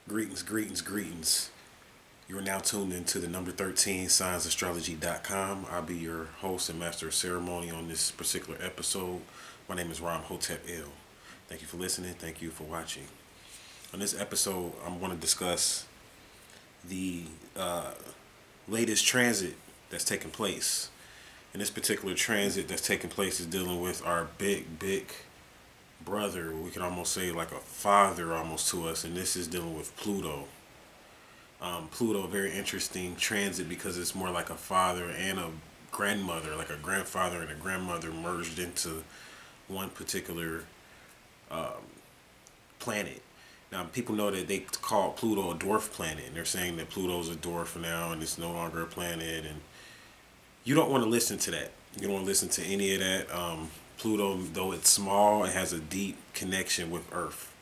Greetings, greetings, greetings. You are now tuned into the number 13 signsastrology.com. I'll be your host and master of ceremony on this particular episode. My name is Ram Hotep Il. Thank you for listening. Thank you for watching. On this episode, I'm going to discuss the latest transit that's taking place. And this particular transit that's taking place is dealing with our big brother. We can almost say like a father almost to us. And this is dealing with Pluto. Pluto, very interesting transit because it's more like a father and a grandmother, like a grandfather and a grandmother merged into one particular planet. Now, people know that they call Pluto a dwarf planet, and they're saying that Pluto's a dwarf now and it's no longer a planet. And you don't want to listen to that. You don't want to listen to any of that. Pluto, though it's small, it has a deep connection with Earth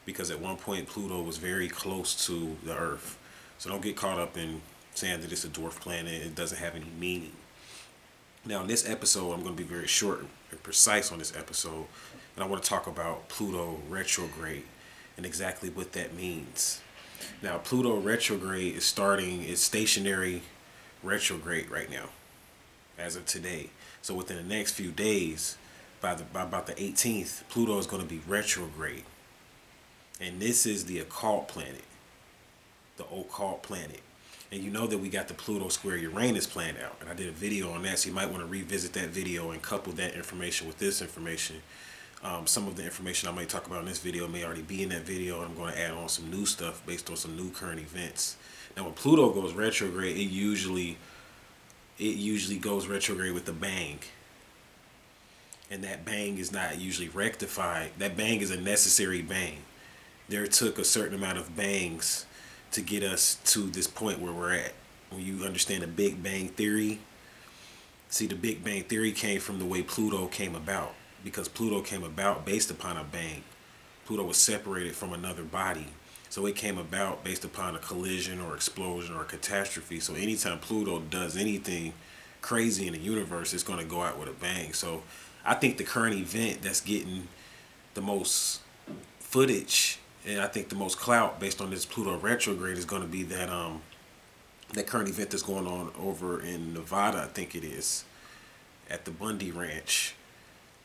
because at one point Pluto was very close to the Earth. So don't get caught up in saying that it's a dwarf planet. It doesn't have any meaning. Now, in this episode, I'm going to be very short and precise on this episode. And I want to talk about Pluto Retrograde and exactly what that means. Now, Pluto Retrograde is starting its stationary retrograde right now, as of today. So within the next few days, by about the 18th, Pluto is going to be retrograde. And this is the occult planet. The occult planet. And you know that we got the Pluto square Uranus planned out. And I did a video on that, so you might want to revisit that video and couple that information with this information. Some of the information I might talk about in this video may already be in that video, and I'm going to add on some new stuff based on some new current events. Now, when Pluto goes retrograde, it usually goes retrograde with a bang. And that bang is not usually rectified. That bang is a necessary bang. There took a certain amount of bangs to get us to this point where we're at. When you understand the Big Bang Theory, see, the Big Bang Theory came from the way Pluto came about, because Pluto came about based upon a bang. Pluto was separated from another body, so it came about based upon a collision or explosion or a catastrophe. So anytime Pluto does anything crazy in the universe, it's going to go out with a bang. So I think the current event that's getting the most footage and I think the most clout based on this Pluto retrograde is going to be that that current event that's going on over in Nevada, I think it is, at the Bundy Ranch.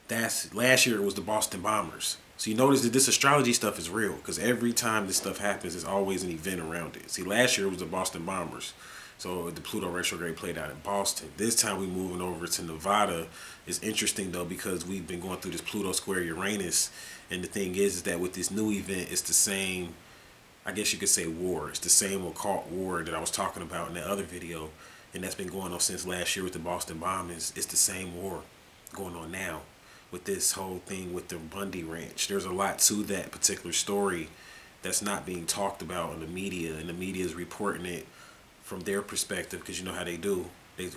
That's last year it was the Boston Bombers. So you notice that this astrology stuff is real because every time this stuff happens, there's always an event around it. See, last year it was the Boston Bombers. So the Pluto retrograde played out in Boston. This time we're moving over to Nevada. It's interesting though because we've been going through this Pluto square Uranus. And the thing is that with this new event, it's the same, I guess you could say, war. It's the same occult war that I was talking about in that other video. And that's been going on since last year with the Boston bombings. It's the same war going on now with this whole thing with the Bundy Ranch. There's a lot to that particular story that's not being talked about in the media. And the media is reporting it from their perspective because you know how they do.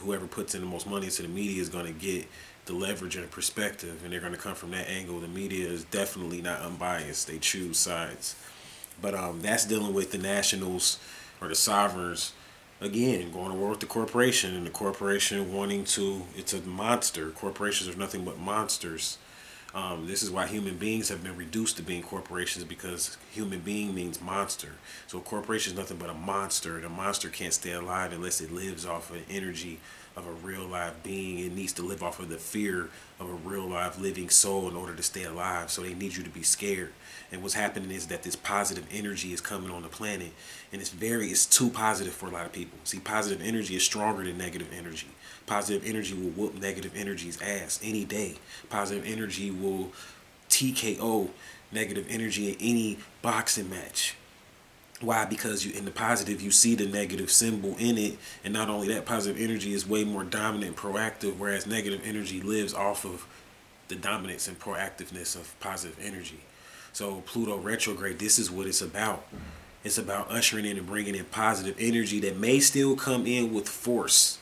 Whoever puts in the most money into the media is going to get the leverage and the perspective, and they're going to come from that angle. The media is definitely not unbiased. They choose sides. But that's dealing with the nationals or the sovereigns, again, going to war with the corporation, and the corporation wanting to, it's a monster. Corporations are nothing but monsters. This is why human beings have been reduced to being corporations, because human being means monster. So a corporation is nothing but a monster, and a monster can't stay alive unless it lives off of energy of a real live being. It needs to live off of the fear of a real live living soul in order to stay alive. So they need you to be scared. And what's happening is that this positive energy is coming on the planet, and it's too positive for a lot of people. See, positive energy is stronger than negative energy. Positive energy will whoop negative energy's ass any day. Positive energy will TKO negative energy in any boxing match. Why? Because in the positive, you see the negative symbol in it. And not only that, positive energy is way more dominant and proactive, whereas negative energy lives off of the dominance and proactiveness of positive energy. So Pluto retrograde, this is what it's about. It's about ushering in and bringing in positive energy that may still come in with force,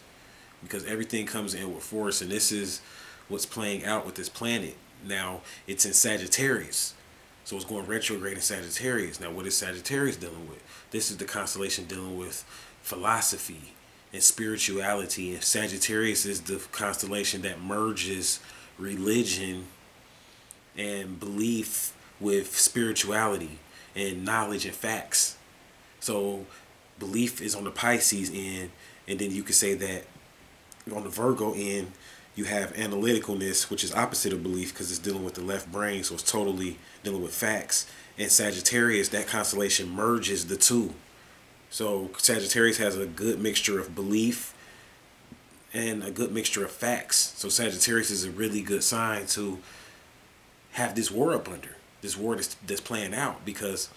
because everything comes in with force. And this is what's playing out with this planet. Now, it's in Sagittarius. So it's going retrograde in Sagittarius. Now, what is Sagittarius dealing with? This is the constellation dealing with philosophy and spirituality. And Sagittarius is the constellation that merges religion and belief with spirituality and knowledge and facts. So belief is on the Pisces end, and then you could say that on the Virgo end, you have analyticalness, which is opposite of belief because it's dealing with the left brain, so it's totally dealing with facts. And Sagittarius, that constellation merges the two. So Sagittarius has a good mixture of belief and a good mixture of facts. So Sagittarius is a really good sign to have this war up under, this war that's playing out, because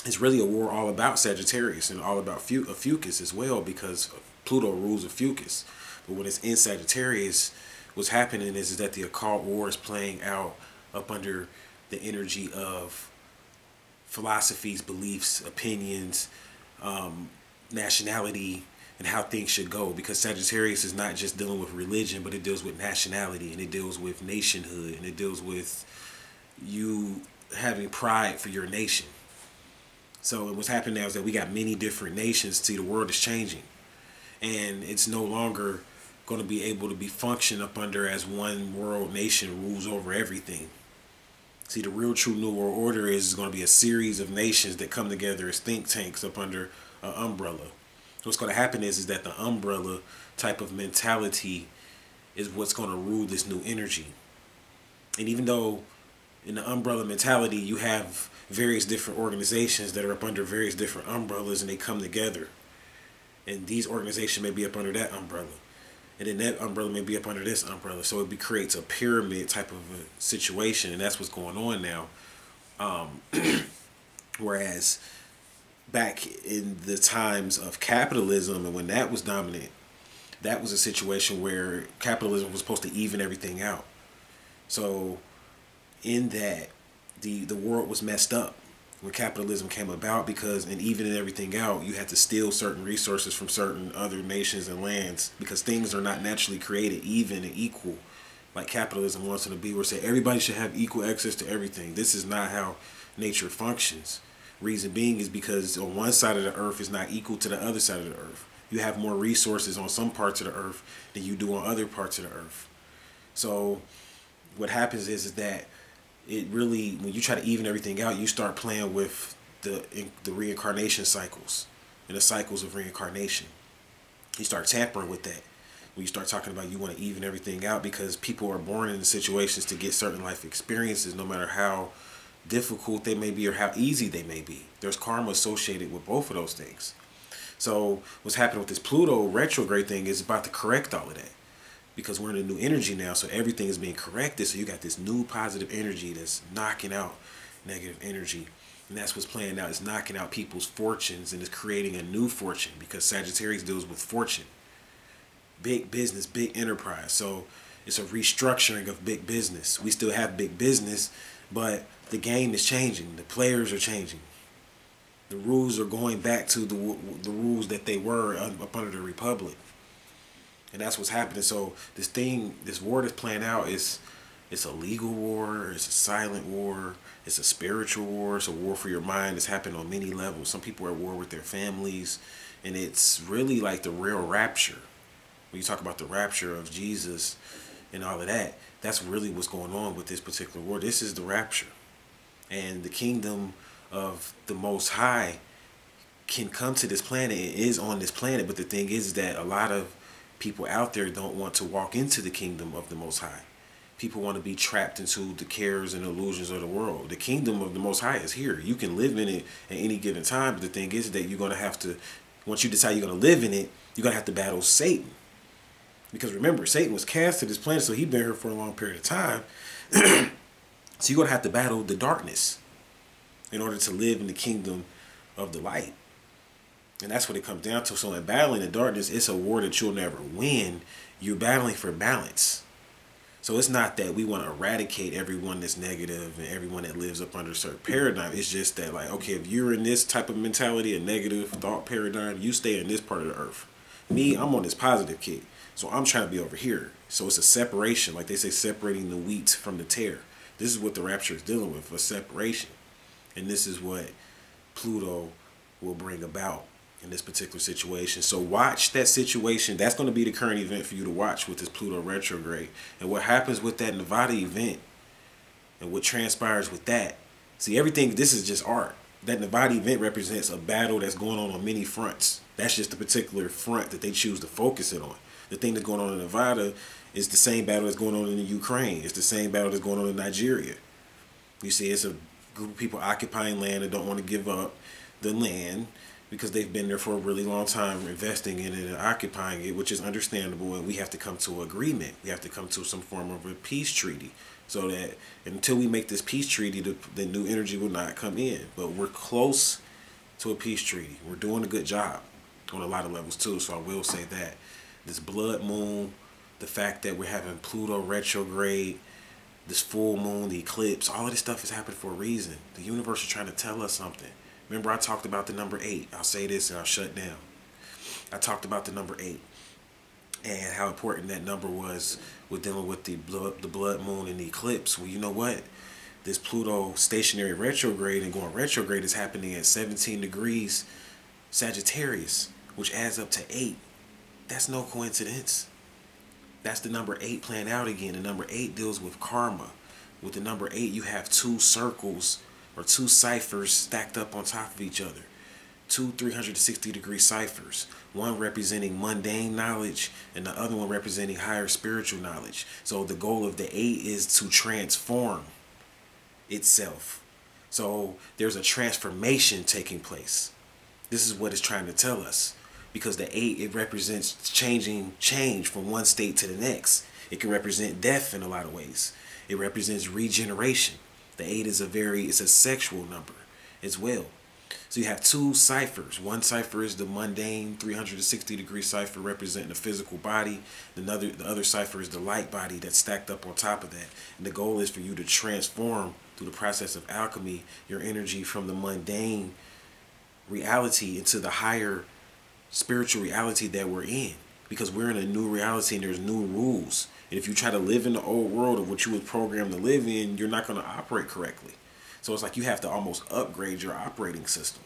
it's really a war all about Sagittarius and all about Fucus as well, because Pluto rules a Fucus. But when it's in Sagittarius, what's happening is that the occult war is playing out up under the energy of philosophies, beliefs, opinions, nationality, and how things should go. Because Sagittarius is not just dealing with religion, but it deals with nationality, and it deals with nationhood, and it deals with you having pride for your nation. So what's happening now is that we got many different nations. See, the world is changing, and it's no longer going to be able to be function up under as one world nation rules over everything. See, the real true New World Order is going to be a series of nations that come together as think tanks up under an umbrella. So what's going to happen is that the umbrella type of mentality is what's going to rule this new energy. And even though in the umbrella mentality you have various different organizations that are up under various different umbrellas, and they come together, and these organizations may be up under that umbrella, and then that umbrella may be up under this umbrella. So it creates a pyramid type of a situation, and that's what's going on now. Whereas back in the times of capitalism, and when that was dominant, that was a situation where capitalism was supposed to even everything out. So in that, the world was messed up when capitalism came about, because in evening everything out, you had to steal certain resources from certain other nations and lands, because things are not naturally created even and equal like capitalism wants them to be, where say everybody should have equal access to everything. This is not how nature functions. Reason being is because on one side of the earth is not equal to the other side of the earth. You have more resources on some parts of the earth than you do on other parts of the earth. So what happens is that it really, when you try to even everything out, you start playing with the reincarnation cycles and the cycles of reincarnation. You start tampering with that. When you start talking about you want to even everything out, because people are born into situations to get certain life experiences, no matter how difficult they may be or how easy they may be. There's karma associated with both of those things. So what's happening with this Pluto retrograde thing is about to correct all of that, because we're in a new energy now, so everything is being corrected. So you got this new positive energy that's knocking out negative energy, and that's what's playing out. It's knocking out people's fortunes, and it's creating a new fortune, because Sagittarius deals with fortune, big business, big enterprise. So it's a restructuring of big business. We still have big business, but the game is changing. The players are changing. The rules are going back to the rules that they were up under the Republic. And that's what's happening. So this war that's playing out it's a legal war, it's a silent war, it's a spiritual war, it's a war for your mind. It's happening on many levels. Some people are at war with their families, and it's really like the real rapture. When you talk about the rapture of Jesus and all of that, that's really what's going on with this particular war. This is the rapture. And the kingdom of the Most High can come to this planet. It is on this planet, but the thing is that a lot of people out there don't want to walk into the kingdom of the Most High. People want to be trapped into the cares and illusions of the world. The kingdom of the Most High is here. You can live in it at any given time, but the thing is that you're going to have to, once you decide you're going to live in it, you're going to have to battle Satan. Because remember, Satan was cast to this planet, so he's been here for a long period of time. So you're going to have to battle the darkness in order to live in the kingdom of the light. And that's what it comes down to. So in battling the darkness, it's a war that you'll never win. You're battling for balance. So it's not that we want to eradicate everyone that's negative and everyone that lives up under a certain paradigm. It's just that, like, okay, if you're in this type of mentality, a negative thought paradigm, you stay in this part of the earth. Me, I'm on this positive kick. So I'm trying to be over here. So it's a separation. Like they say, separating the wheat from the tare. This is what the rapture is dealing with, a separation. And this is what Pluto will bring about in this particular situation. So watch that situation. That's going to be the current event for you to watch with this Pluto retrograde. And what happens with that Nevada event and what transpires with that. See, everything, this is just art. That Nevada event represents a battle that's going on many fronts. That's just the particular front that they choose to focus it on. The thing that's going on in Nevada is the same battle that's going on in the Ukraine. It's the same battle that's going on in Nigeria. You see, it's a group of people occupying land and don't want to give up the land because they've been there for a really long time investing in it and occupying it, which is understandable, and we have to come to an agreement. We have to come to some form of a peace treaty so that until we make this peace treaty, the new energy will not come in. But we're close to a peace treaty. We're doing a good job on a lot of levels too, so I will say that. This blood moon, the fact that we're having Pluto retrograde, this full moon, the eclipse, all of this stuff is happening for a reason. The universe is trying to tell us something. Remember I talked about the number 8. I'll say this and I'll shut down. I talked about the number 8 and how important that number was with dealing with the blood moon and the eclipse. Well, you know what? This Pluto stationary retrograde and going retrograde is happening at 17 degrees Sagittarius, which adds up to 8. That's no coincidence. That's the number 8 playing out again. The number 8 deals with karma. With the number 8, you have 2 circles or 2 ciphers stacked up on top of each other. 2 360-degree ciphers. One representing mundane knowledge and the other one representing higher spiritual knowledge. So the goal of the 8 is to transform itself. So there's a transformation taking place. This is what it's trying to tell us. Because the 8, it represents change from one state to the next. It can represent death in a lot of ways. It represents regeneration. The 8 is it's a sexual number as well. So you have 2 ciphers. One cipher is the mundane 360-degree cipher representing the physical body. The other cipher is the light body that's stacked up on top of that. And the goal is for you to transform through the process of alchemy your energy from the mundane reality into the higher spiritual reality that we're in. Because we're in a new reality and there's new rules. And if you try to live in the old world of what you were programmed to live in, you're not going to operate correctly. So it's like you have to almost upgrade your operating system.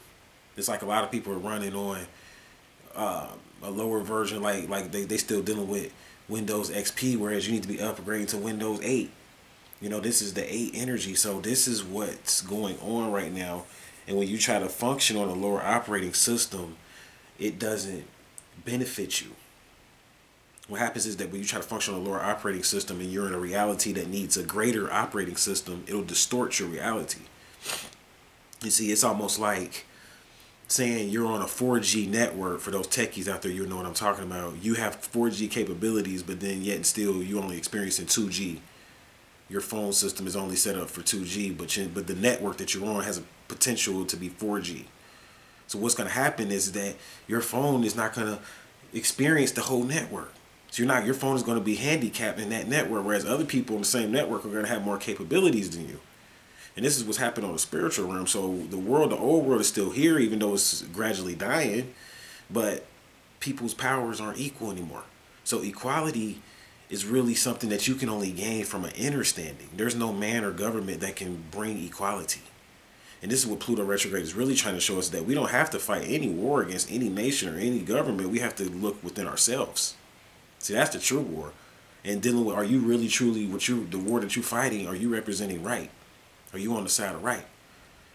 It's like a lot of people are running on a lower version, like they still dealing with Windows XP, whereas you need to be upgrading to Windows 8. You know, this is the 8 energy. So this is what's going on right now. And when you try to function on a lower operating system, it doesn't benefit you. What happens is that when you try to function on a lower operating system and you're in a reality that needs a greater operating system, it'll distort your reality. You see, it's almost like saying you're on a 4G network. For those techies out there, you know what I'm talking about. You have 4G capabilities, but then yet and still you only experiencing 2G. Your phone system is only set up for 2G, but the network that you're on has a potential to be 4G. So what's going to happen is that your phone is not going to experience the whole network. So your phone is going to be handicapped in that network, whereas other people in the same network are going to have more capabilities than you. And this is what's happening on the spiritual realm. So the old world is still here, even though it's gradually dying, but people's powers aren't equal anymore. So equality is really something that you can only gain from an inner standing. There's no man or government that can bring equality. And this is what Pluto retrograde is really trying to show us, that we don't have to fight any war against any nation or any government. We have to look within ourselves. See, that's the true war. And dealing with, are you really truly, the war that you're fighting, are you representing right? Are you on the side of right?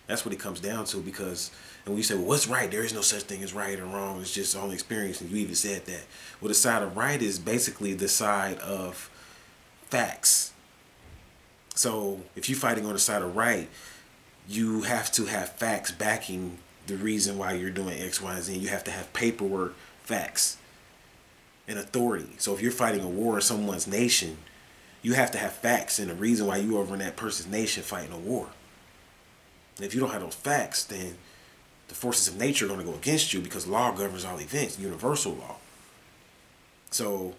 That's what it comes down to. Because, and when you say, well, what's right? There is no such thing as right or wrong. It's just only experience. And you even said that. Well, the side of right is basically the side of facts. So if you're fighting on the side of right, you have to have facts backing the reason why you're doing X, Y, and Z. You have to have paperwork, facts, and authority. So if you're fighting a war in someone's nation, you have to have facts and the reason why you over in that person's nation fighting a war. And if you don't have those facts, then the forces of nature are going to go against you, because law governs all events, universal law. So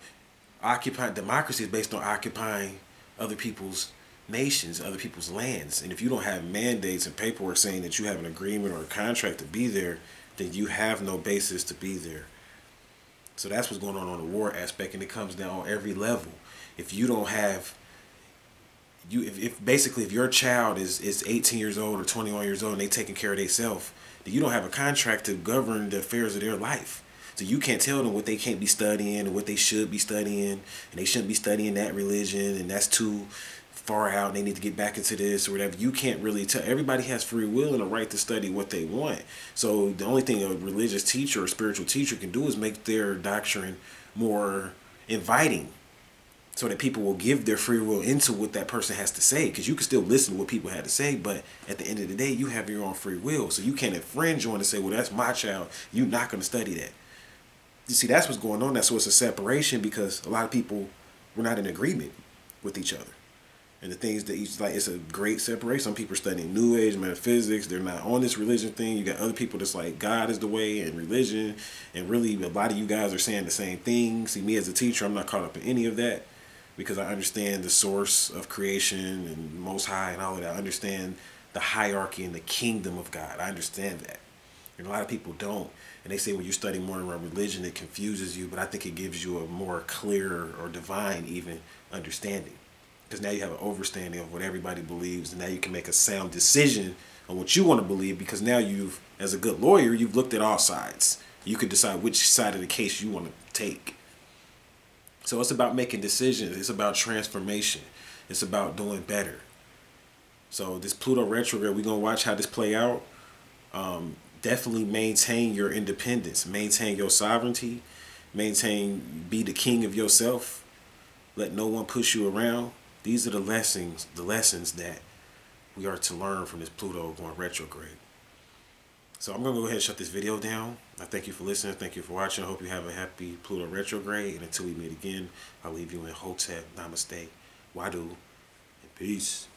democracy is based on occupying other people's nations, other people's lands. And if you don't have mandates and paperwork saying that you have an agreement or a contract to be there, then you have no basis to be there. So that's what's going on the war aspect, and it comes down on every level. If you don't have, if your child is 18 years old or 21 years old and they taking care of themselves, then you don't have a contract to govern the affairs of their life. So you can't tell them what they can't be studying and what they should be studying, and they shouldn't be studying that religion, and that's too far out and they need to get back into this or whatever. You can't really tell. Everybody has free will and a right to study what they want. So the only thing a religious teacher or spiritual teacher can do is make their doctrine more inviting, so that people will give their free will into what that person has to say. Because you can still listen to what people had to say, but at the end of the day, you have your own free will. So you can't infringe on and say, well, that's my child, you're not going to study that. You see, that's what's going on. That's what's a separation, because a lot of people were not in agreement with each other. And the things that each, like, it's a great separation. Some people are studying New Age, metaphysics. They're not on this religion thing. You got other people that's like, God is the way and religion. And really, a lot of you guys are saying the same thing. See, me as a teacher, I'm not caught up in any of that, because I understand the source of creation and Most High and all of that. I understand the hierarchy and the kingdom of God. I understand that. And a lot of people don't. And they say when you study more around religion, it confuses you. But I think it gives you a more clear or divine even understanding. Because now you have an understanding of what everybody believes. And now you can make a sound decision on what you want to believe. Because now you've, as a good lawyer, you've looked at all sides. You could decide which side of the case you want to take. So it's about making decisions. It's about transformation. It's about doing better. So this Pluto retrograde, we're going to watch how this play out. Definitely maintain your independence. Maintain your sovereignty. Be the king of yourself. Let no one push you around. These are the lessons that we are to learn from this Pluto going retrograde. So I'm going to go ahead and shut this video down. I thank you for listening. Thank you for watching. I hope you have a happy Pluto retrograde. And until we meet again, I'll leave you in Hotep, Namaste, Wadu, and peace.